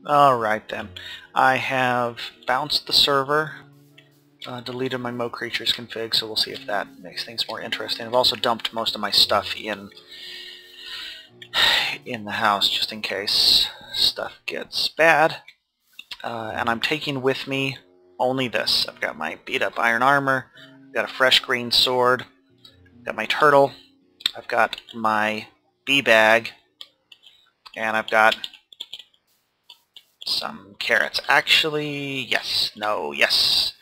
Alright then. I have bounced the server, deleted my Mo Creatures config, so we'll see if that makes things more interesting. I've also dumped most of my stuff in the house just in case stuff gets bad. And I'm taking with me only this. I've got my beat up iron armor, I've got a fresh green sword, I've got my turtle, I've got my bee bag, and I've got some carrots. Actually, yes, no, yes.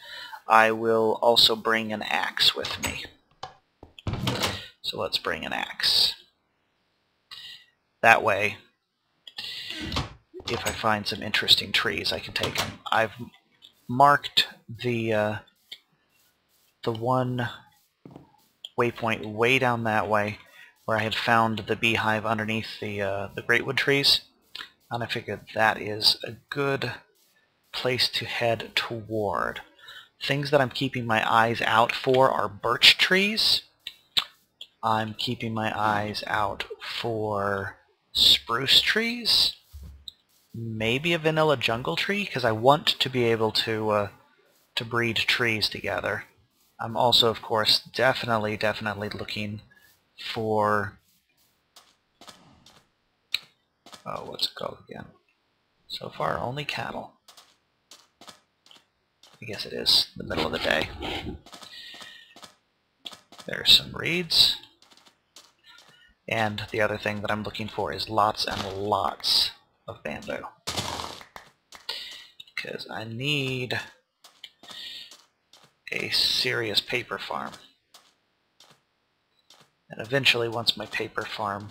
I will also bring an axe with me. So let's bring an axe. That way, if I find some interesting trees, I can take them. I've marked the one waypoint way down that way where I had found the beehive underneath the greatwood trees, and I figured that is a good place to head toward. Things that I'm keeping my eyes out for are birch trees. I'm keeping my eyes out for spruce trees, maybe a vanilla jungle tree, because I want to be able to breed trees together. I'm also, of course, definitely looking for, oh, what's it called again? So far, only cattle. I guess it is the middle of the day. There's some reeds. And the other thing that I'm looking for is lots and lots of bamboo. Because I need a serious paper farm. And eventually, once my paper farm...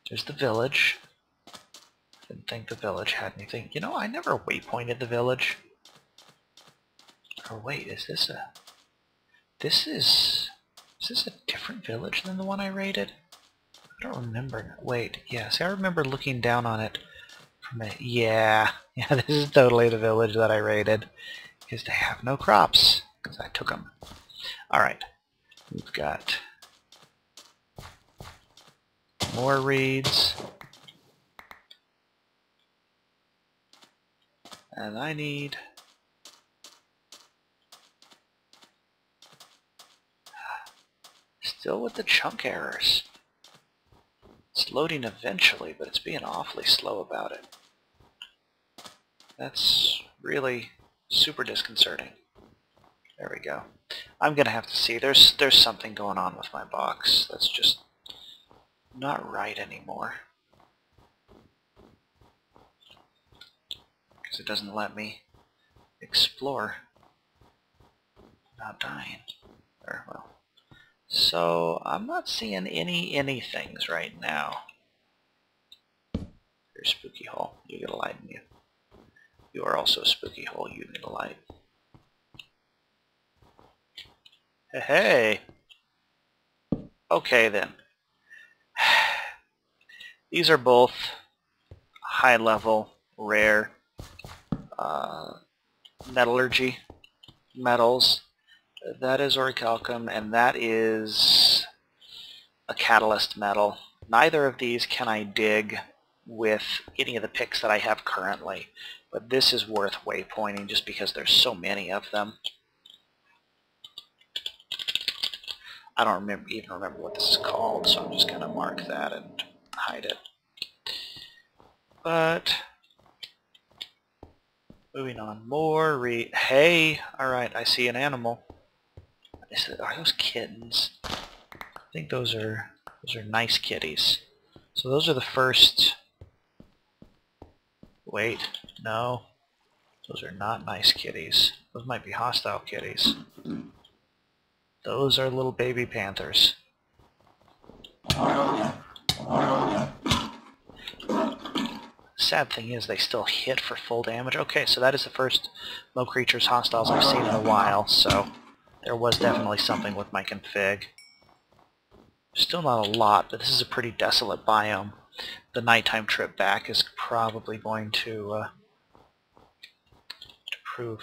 There's the village. Didn't think the village had anything. You know, I never waypointed the village. Or wait, is this a... Is this a different village than the one I raided? I don't remember. Wait, yes, I remember looking down on it from a... Yeah, this is totally the village that I raided. Because they have no crops. Because I took them. Alright. We've got more reeds. And I need... Still with the chunk errors. It's loading eventually, but it's being awfully slow about it. That's really super disconcerting. There we go. I'm gonna have to see. There's something going on with my box that's just not right anymore. Because it doesn't let me explore without dying. Or, well. So, I'm not seeing any things right now. You're a spooky hole. You get a light in you. You are also a spooky hole. You need a light. Hey! Okay then. These are both high-level, rare metallurgy metals. That is orichalcum, and that is a catalyst metal. Neither of these can I dig with any of the picks that I have currently, but this is worth waypointing just because there's so many of them. I don't even remember what this is called, so I'm just going to mark that and hide it. But moving on, more hey, alright, I see an animal. Are those kittens? I think those are nice kitties. So those are the first... Wait, no. Those are not nice kitties. Those might be hostile kitties. Those are little baby panthers. Sad thing is they still hit for full damage. Okay, so that is the first Mo Creatures hostiles I've seen in a while, so there was definitely something with my config. Still not a lot, but this is a pretty desolate biome. The nighttime trip back is probably going to prove...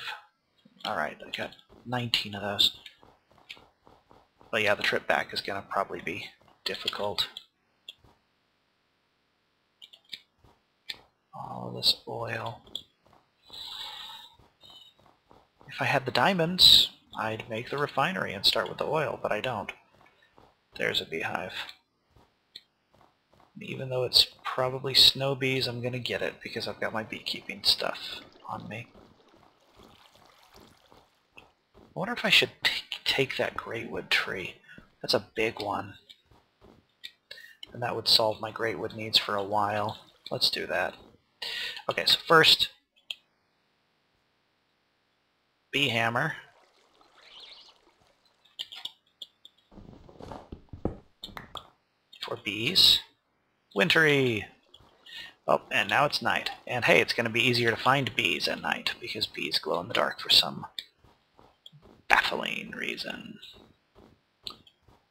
Alright, I got 19 of those. But yeah, the trip back is going to probably be difficult. all of this oil. If I had the diamonds, I'd make the refinery and start with the oil, but I don't. There's a beehive. Even though it's probably snow bees, I'm gonna get it because I've got my beekeeping stuff on me. I wonder if I should take that greatwood tree. That's a big one. And that would solve my greatwood needs for a while. Let's do that. Okay, so first, bee hammer. For bees. Wintry! Oh, and now it's night. And hey, it's going to be easier to find bees at night, because bees glow in the dark for some baffling reason.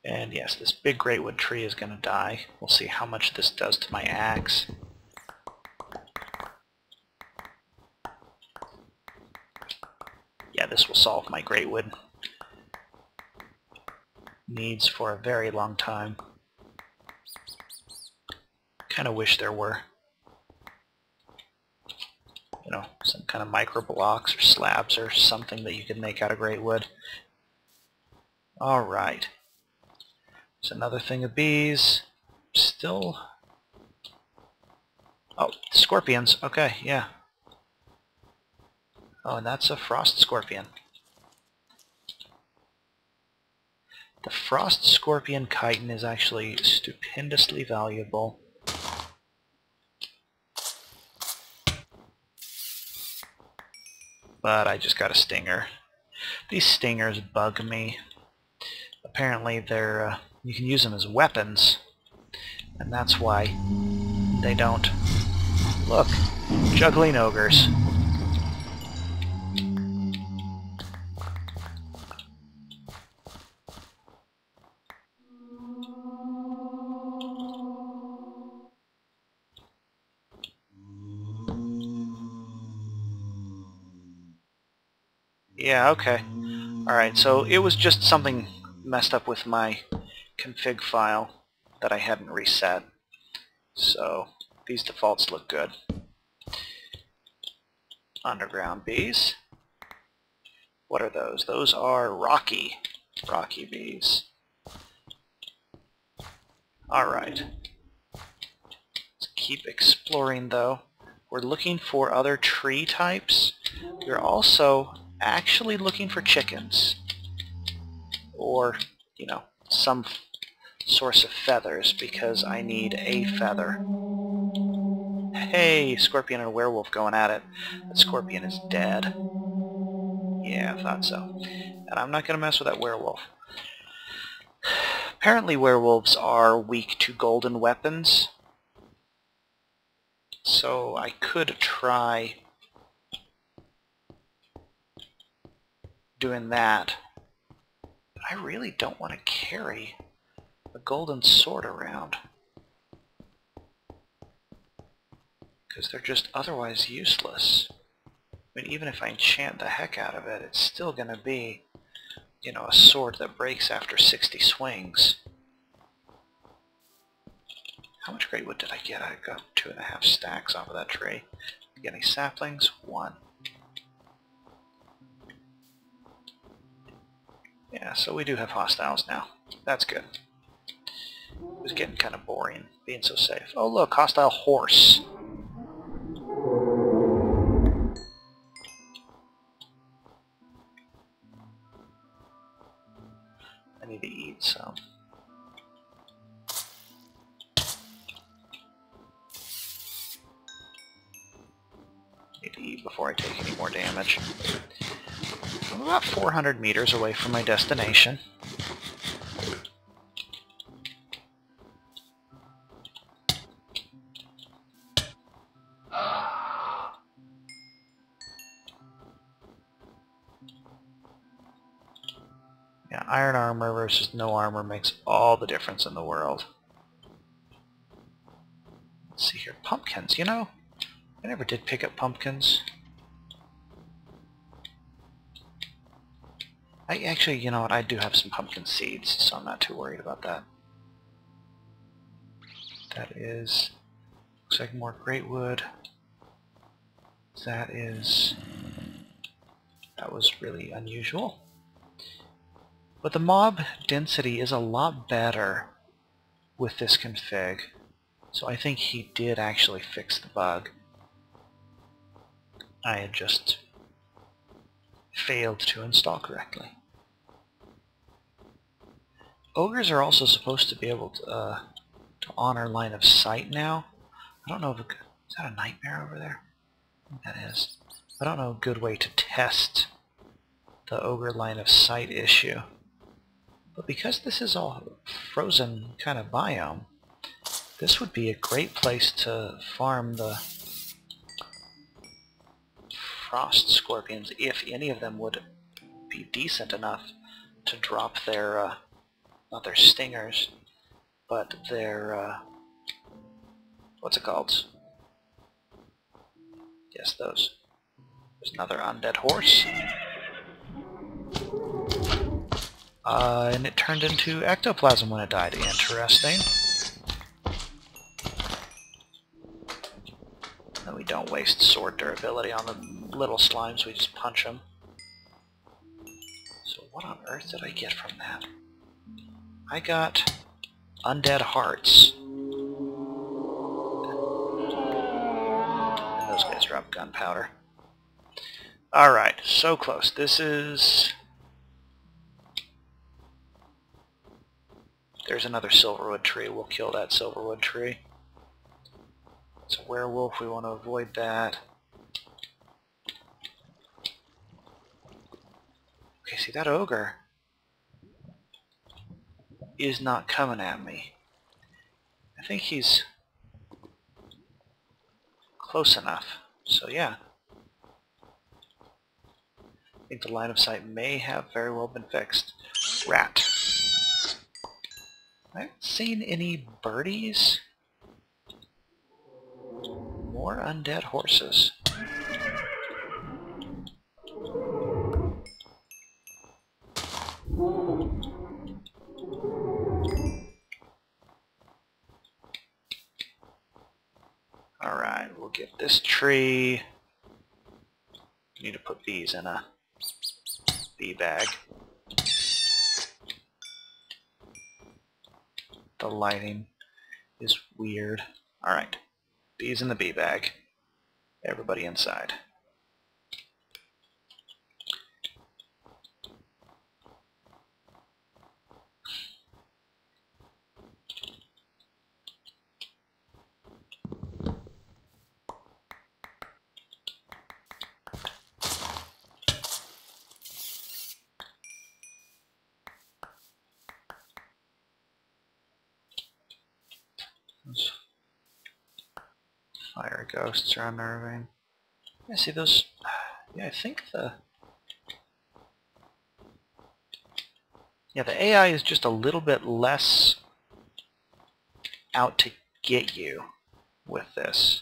And yes, this big greatwood tree is going to die. We'll see how much this does to my axe. Yeah, this will solve my greatwood needs for a very long time. Kind of wish there were, you know, some kind of micro blocks or slabs or something that you could make out of greatwood. Alright. There's another thing of bees. Still... Oh, scorpions. Okay, yeah. Oh, and that's a frost scorpion. The frost scorpion chitin is actually stupendously valuable. But I just got a stinger. These stingers bug me. Apparently they're you can use them as weapons, and that's why they don't. Look, juggling ogres. Yeah, okay. Alright, so it was just something messed up with my config file that I hadn't reset. So these defaults look good. Underground bees. What are those? Those are rocky bees. Alright. Let's keep exploring though. We're looking for other tree types. We're also actually looking for chickens. Or, you know, some source of feathers, because I need a feather. Hey, scorpion and a werewolf going at it. That scorpion is dead. Yeah, I thought so. And I'm not going to mess with that werewolf. Apparently werewolves are weak to golden weapons. So I could try doing that. But I really don't want to carry a golden sword around, because they're just otherwise useless. I mean, even if I enchant the heck out of it, it's still going to be, you know, a sword that breaks after 60 swings. How much greatwood did I get? I got 2.5 stacks off of that tree. Get any saplings? 1. Yeah, so we do have hostiles now. That's good. It was getting kind of boring, being so safe. Oh look, hostile horse. I need to eat some. Need to eat before I take any more damage. I'm about 400 meters away from my destination. Yeah, iron armor versus no armor makes all the difference in the world. Let's see here. Pumpkins, you know, I never did pick up pumpkins. I actually, you know what, I do have some pumpkin seeds, so I'm not too worried about that. That is, looks like more greatwood. That was really unusual. But the mob density is a lot better with this config. So I think he did actually fix the bug. I had just failed to install correctly. Ogres are also supposed to be able to honor line of sight now. I don't know if is that a nightmare over there? I think that is. I don't know a good way to test the ogre line of sight issue. But because this is all frozen kind of biome, this would be a great place to farm the frost scorpions if any of them would be decent enough to drop their, not their stingers, but their, what's it called? Yes, those. There's another undead horse. And it turned into ectoplasm when it died. Interesting. And we don't waste sword durability on the little slimes, we just punch them. So what on earth did I get from that? I got undead hearts. And those guys drop gunpowder. Alright, so close. This is... There's another silverwood tree. We'll kill that silverwood tree. It's a werewolf. We want to avoid that. Okay, see, that ogre is not coming at me. I think he's close enough. So yeah. I think the line of sight may have very well been fixed. Rat. I haven't seen any birdies. More undead horses. Alright, we'll get this tree. Need to put bees in a bee bag. The lighting is weird. Alright, bees in the bee bag. Everybody inside. Those fire ghosts are unnerving. Yeah, see those... Yeah, I think the... Yeah, the AI is just a little bit less out to get you with this.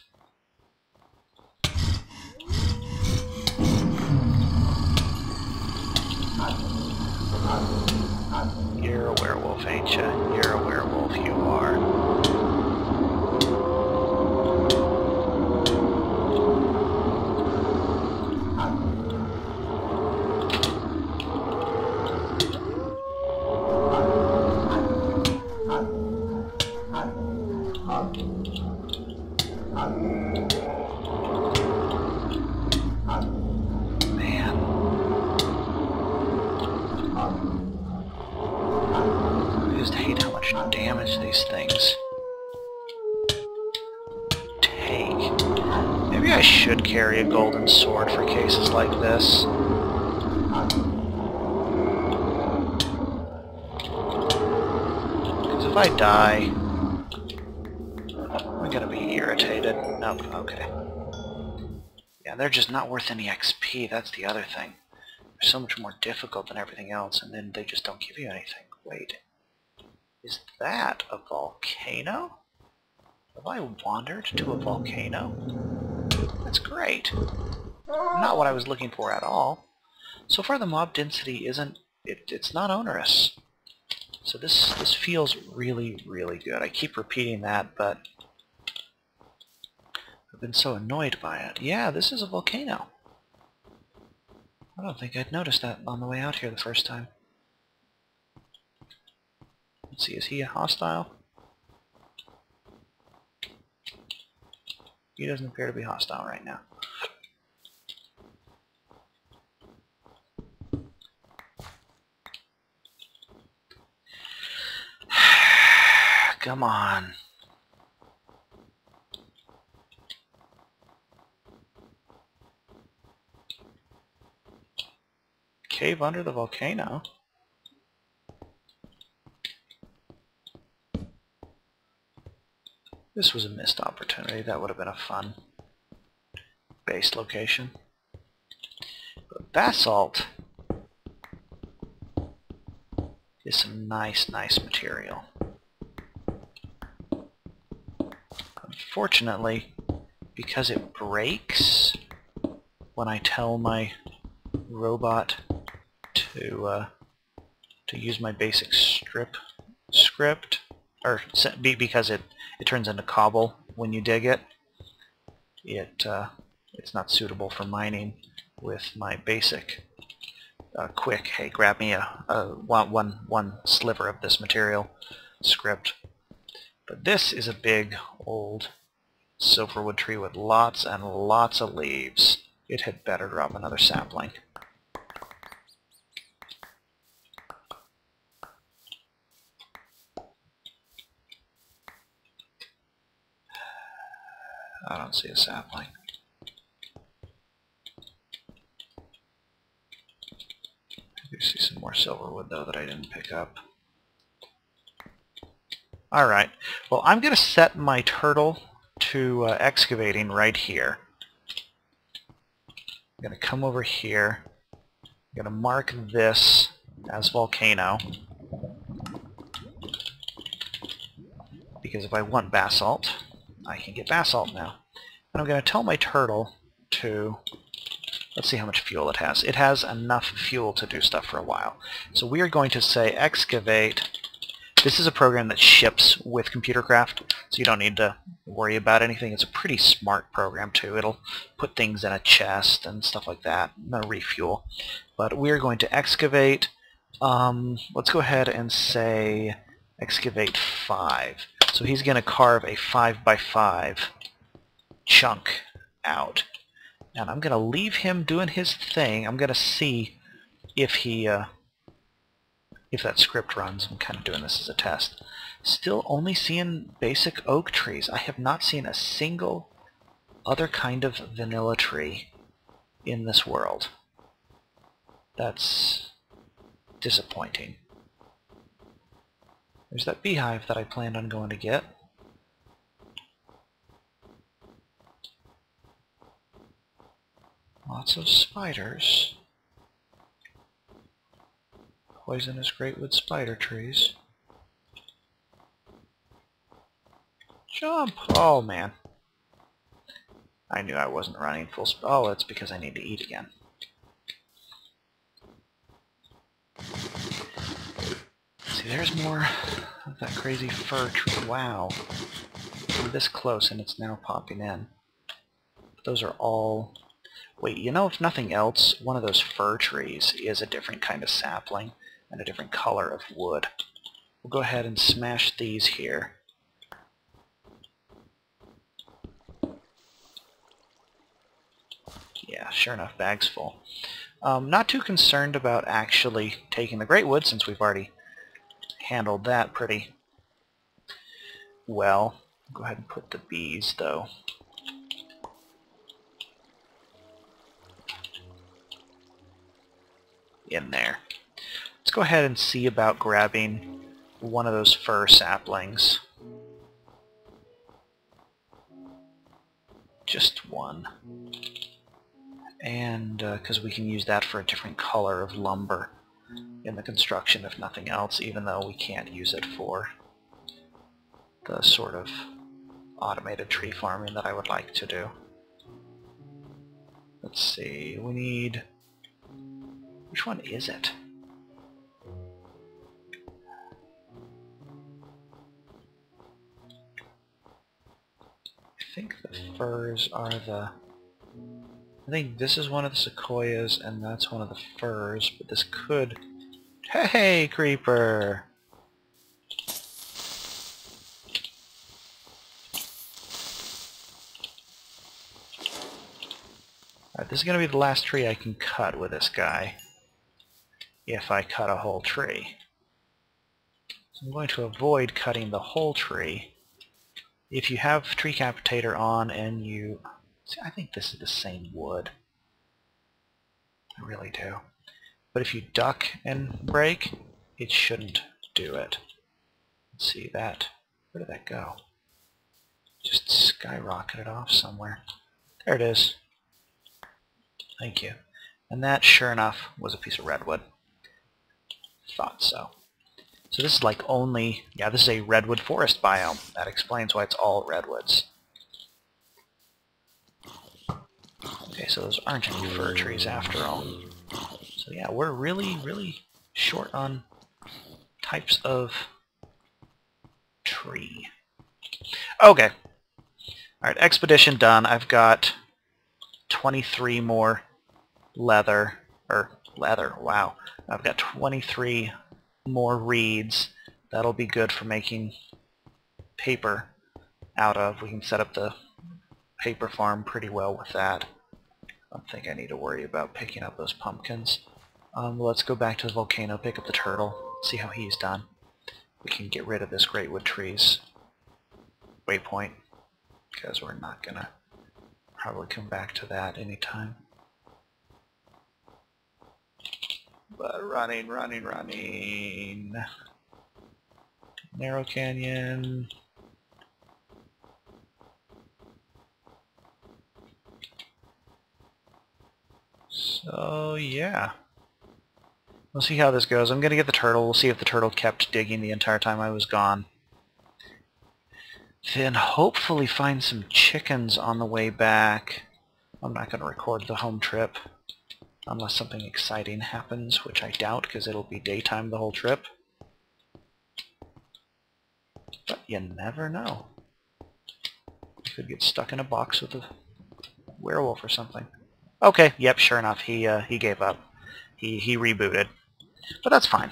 You're a werewolf, ain't ya? You're a werewolf, you are. Damage these things take. Maybe I should carry a golden sword for cases like this. Because if I die, I'm gonna be irritated. Nope, okay. Yeah, they're just not worth any XP, that's the other thing. They're so much more difficult than everything else, and then they just don't give you anything. Wait. Is that a volcano? Have I wandered to a volcano? That's great. Not what I was looking for at all. So far the mob density isn't... It's not onerous. So this feels really, really good. I keep repeating that, but been so annoyed by it. Yeah, this is a volcano. I don't think I'd noticed that on the way out here the first time. Let's see, is he hostile? He doesn't appear to be hostile right now. Come on. Cave under the volcano? This was a missed opportunity. That would have been a fun base location. But basalt is some nice material. Unfortunately, because it breaks when I tell my robot to use my basic script, or because it turns into cobble when you dig it, it's not suitable for mining with my basic quick, hey, grab me one sliver of this material script. But this is a big old silverwood tree with lots and lots of leaves. It had better drop another sapling. I don't see a sapling. I do see some more silverwood, though, that I didn't pick up. Alright, well, I'm going to set my turtle to excavating right here. I'm going to come over here. I'm going to mark this as volcano, because if I want basalt, I can get basalt now. And I'm going to tell my turtle to, let's see how much fuel it has. It has enough fuel to do stuff for a while. So we are going to say excavate. This is a program that ships with Computercraft, so you don't need to worry about anything. It's a pretty smart program too. It'll put things in a chest and stuff like that, no refuel. But we're going to excavate. Let's go ahead and say excavate 5. So he's going to carve a 5x5 chunk out. And I'm going to leave him doing his thing. I'm going to see if he if that script runs. I'm kind of doing this as a test. Still only seeing basic oak trees. I have not seen a single other kind of vanilla tree in this world. That's disappointing. There's that beehive that I planned on going to get. Lots of spiders. Poisonous greatwood spider trees. Jump! Oh man. I knew I wasn't running full speed. Oh, it's because I need to eat again. See, there's more of that crazy fir tree. Wow. I'm this close and it's now popping in. Those are all... Wait, you know, if nothing else, one of those fir trees is a different kind of sapling and a different color of wood. We'll go ahead and smash these here. Yeah, sure enough, bag's full. Not too concerned about actually taking the greatwood, since we've already handled that pretty well. Go ahead and put the bees, though. In there. Let's go ahead and see about grabbing one of those fir saplings. Just one. And because we can use that for a different color of lumber in the construction, if nothing else, even though we can't use it for the sort of automated tree farming that I would like to do. Let's see, we need... Which one is it? I think the firs are the... I think this is one of the sequoias, and that's one of the firs, but this could... Hey, creeper! Alright, this is going to be the last tree I can cut with this guy, if I cut a whole tree. So I'm going to avoid cutting the whole tree. If you have Tree Capitator on and you... See, I think this is the same wood. I really do. But if you duck and break, it shouldn't do it. Let's see that. Where did that go? Just skyrocketed off somewhere. There it is. Thank you. And that, sure enough, was a piece of redwood. Thought so. So this is like only... Yeah, this is a redwood forest biome. That explains why it's all redwoods. Okay, so those aren't any fir trees after all. So yeah, we're really, really short on types of tree. Okay. Alright, expedition done. I've got 23 more leather. Wow. I've got 23 more reeds. That'll be good for making paper out of. We can set up the paper farm pretty well with that. I don't think I need to worry about picking up those pumpkins. Let's go back to the volcano, pick up the turtle, see how he's done. We can get rid of this greatwood trees waypoint, because we're not gonna probably come back to that anytime. But running. Narrow canyon. So yeah. We'll see how this goes. I'm gonna get the turtle. We'll see if the turtle kept digging the entire time I was gone. Then hopefully find some chickens on the way back. I'm not gonna record the home trip unless something exciting happens, which I doubt because it'll be daytime the whole trip. But you never know. You could get stuck in a box with a werewolf or something. Okay, yep, sure enough, he gave up. He rebooted. But that's fine.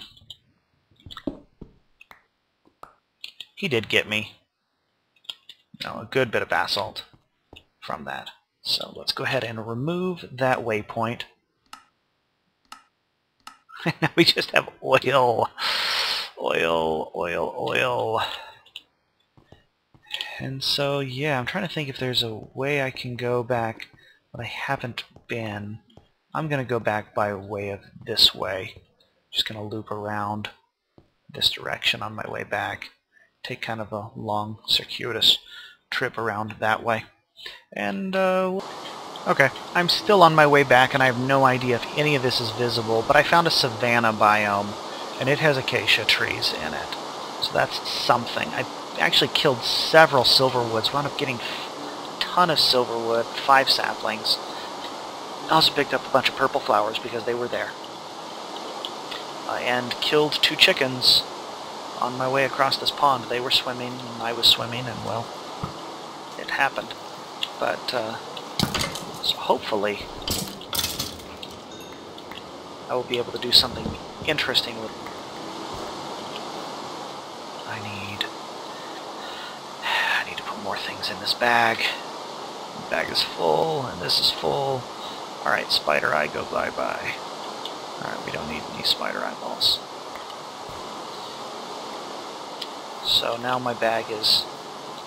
He did get me, a good bit of basalt from that. So let's go ahead and remove that waypoint. Now we just have oil. Oil. And so, yeah, I'm trying to think if there's a way I can go back, but I haven't been. I'm going to go back by way of this way. Just going to loop around this direction on my way back. Take kind of a long, circuitous trip around that way. And, okay, I'm still on my way back, and I have no idea if any of this is visible, but I found a savanna biome, and it has acacia trees in it. So that's something. I actually killed several silverwoods. Wound up getting a ton of silverwood, 5 saplings. I also picked up a bunch of purple flowers because they were there. And killed 2 chickens on my way across this pond. They were swimming, and I was swimming, and, well, it happened. But, so hopefully I will be able to do something interesting with... I need to put more things in this bag. The bag is full, and this is full. Alright, spider eye, go bye-bye. Alright, we don't need any spider eyeballs. So now my bag is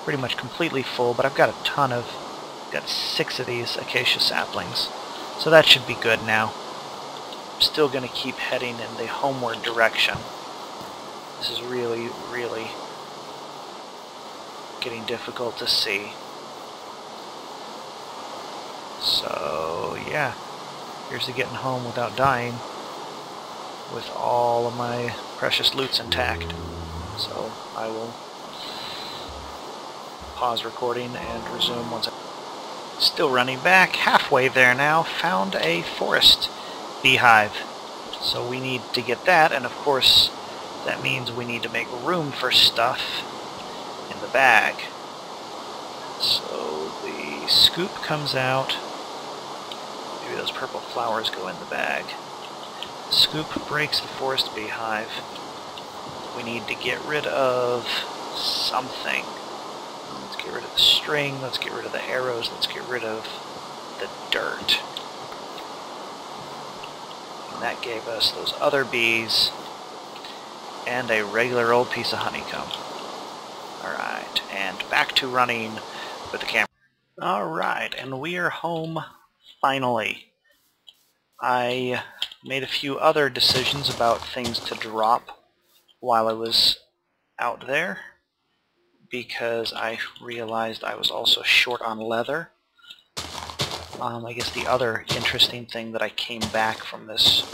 pretty much completely full, but I've got a ton of... got 6 of these acacia saplings. So that should be good now. I'm still going to keep heading in the homeward direction. This is really, really getting difficult to see. So, yeah. Here's to getting home without dying, with all of my precious loots intact. So, I will pause recording and resume once I'm still running back. Halfway there now. Found a forest beehive. So we need to get that, and of course that means we need to make room for stuff in the bag. So the scoop comes out. Maybe those purple flowers go in the bag. The scoop breaks the forest beehive. We need to get rid of something. Let's get rid of the string, let's get rid of the arrows, let's get rid of the dirt. And that gave us those other bees and a regular old piece of honeycomb. Alright, and back to running with the camera. Alright, and we are home finally. I made a few other decisions about things to drop while I was out there, because I realized I was also short on leather. I guess the other interesting thing that I came back from this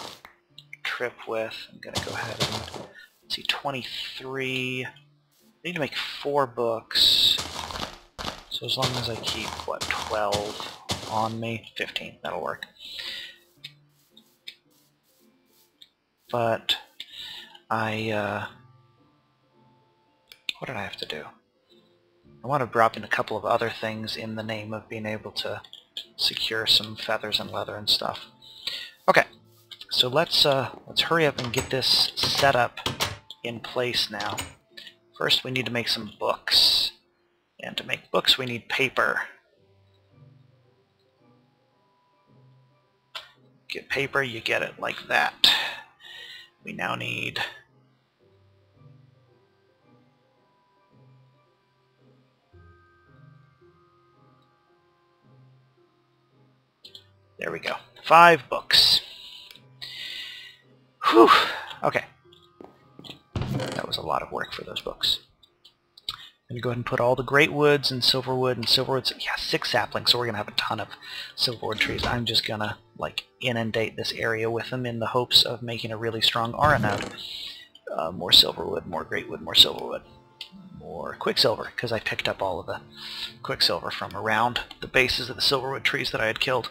trip with, I'm going to go ahead and see, 23. I need to make 4 books. So as long as I keep, what, 12 on me? 15, that'll work. But what did I have to do? I want to drop in a couple of other things in the name of being able to secure some feathers and leather and stuff. Okay, so let's hurry up and get this set up in place now. First, we need to make some books, and to make books, we need paper. Get paper, you get it like that. We now need there we go. 5 books. Whew. Okay. That was a lot of work for those books. I'm going to go ahead and put all the great woods and silverwood, yeah, 6 saplings, so we're going to have a ton of silverwood trees. I'm just going to, like, inundate this area with them in the hopes of making a really strong aura node. More silverwood, more great wood, more silverwood. More quicksilver, because I picked up all of the quicksilver from around the bases of the silverwood trees that I had killed.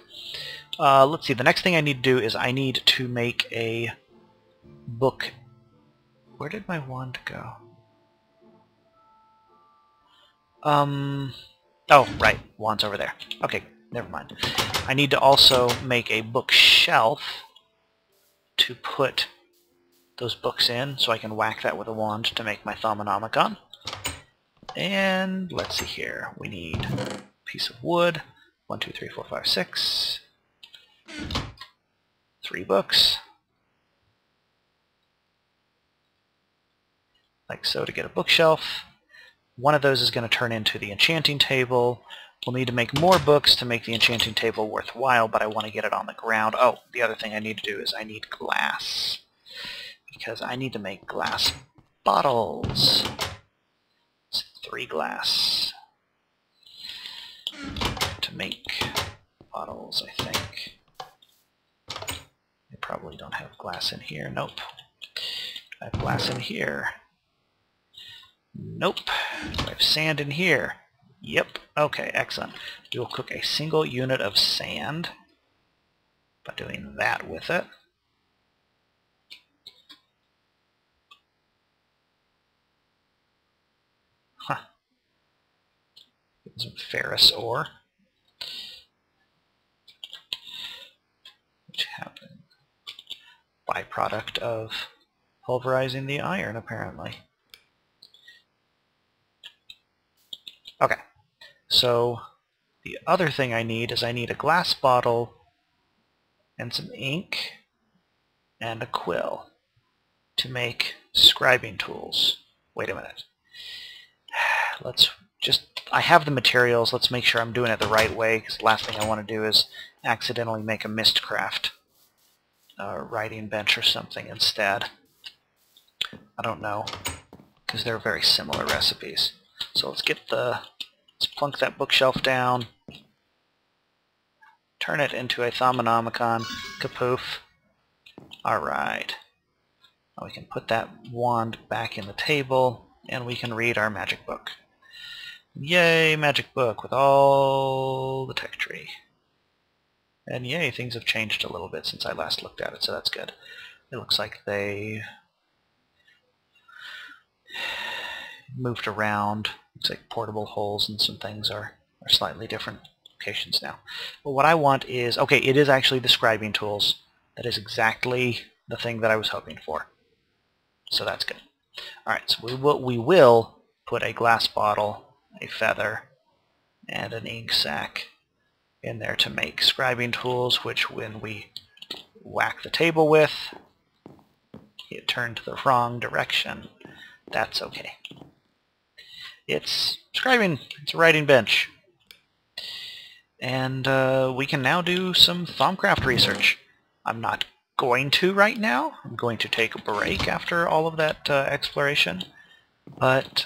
Let's see, the next thing I need to do is I need to make a book. Where did my wand go? Oh, right, wand's over there. Okay, never mind. I need to also make a bookshelf to put those books in, so I can whack that with a wand to make my Thaumonomicon. And let's see here. We need a piece of wood. 1, 2, 3, 4, 5, 6. 3 books. Like so to get a bookshelf. One of those is going to turn into the enchanting table. We'll need to make more books to make the enchanting table worthwhile, but I want to get it on the ground. Oh, the other thing I need to do is I need glass, because I need to make glass bottles. It's 3 glass to make bottles, I think. I probably don't have glass in here. Nope. I have glass in here. Nope. Do I have sand in here? Yep. Okay, excellent. We will cook a single unit of sand by doing that with it. Huh. Some ferrous ore. Which happened. Byproduct of pulverizing the iron, apparently. Okay, so the other thing I need is I need a glass bottle and some ink and a quill to make scribing tools. Wait a minute. Let's just, I have the materials, let's make sure I'm doing it the right way, because the last thing I want to do is accidentally make a Mistcraft writing bench or something instead. I don't know, because they're very similar recipes. So let's plunk that bookshelf down, turn it into a Thaumonomicon, kapoof. Alright. Now we can put that wand back in the table, and we can read our magic book. Yay, magic book with all the tech tree. And yay, things have changed a little bit since I last looked at it, so that's good. It looks like they moved around. Looks like portable holes and some things are They're slightly different locations now. But what I want is, okay, it is actually the scribing tools. That is exactly the thing that I was hoping for. So that's good. Alright, so we will put a glass bottle, a feather, and an ink sac in there to make scribing tools, which when we whack the table with, it turned the wrong direction. That's okay. It's scribing, it's a writing bench. And we can now do some Thaumcraft research. I'm not going to right now. I'm going to take a break after all of that exploration. But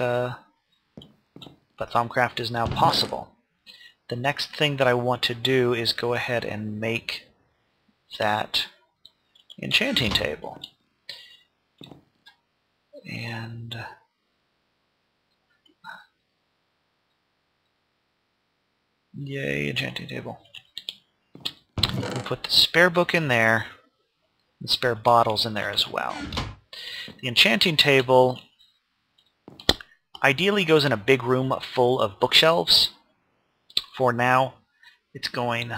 Thaumcraft is now possible. The next thing that I want to do is go ahead and make that enchanting table. And yay, enchanting table. We'll put the spare book in there, and spare bottles in there as well. The enchanting table ideally goes in a big room full of bookshelves. For now, it's going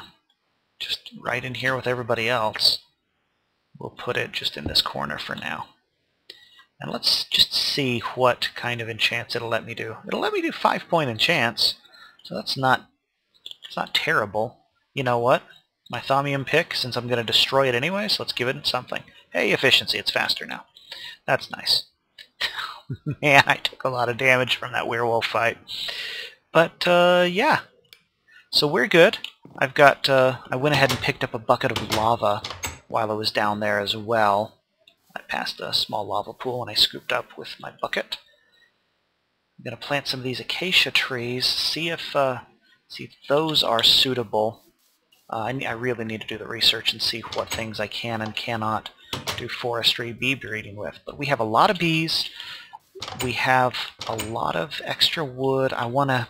just right in here with everybody else. We'll put it just in this corner for now. And let's just see what kind of enchants it'll let me do. It'll let me do 5-point enchants, so it's not terrible. You know what? My Thaumium pick, since I'm going to destroy it anyway, so let's give it something. Hey, efficiency, it's faster now. That's nice. Man, I took a lot of damage from that werewolf fight. But, yeah. So we're good. I've got, I went ahead and picked up a bucket of lava while I was down there as well. I passed a small lava pool and I scooped up with my bucket. I'm going to plant some of these acacia trees, see if those are suitable. I really need to do the research and see what things I can and cannot do forestry bee breeding with. But we have a lot of bees. We have a lot of extra wood. I'm going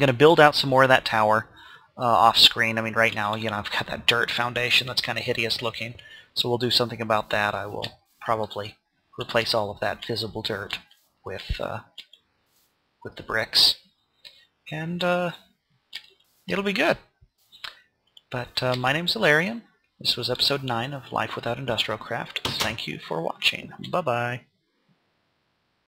to build out some more of that tower off screen. I mean, right now, you know, I've got that dirt foundation that's kind of hideous looking. So we'll do something about that. I will probably replace all of that visible dirt with the bricks. And it'll be good. But my name's Allaryin. This was episode 9 of Life Without Industrial Craft. Thank you for watching. Bye-bye.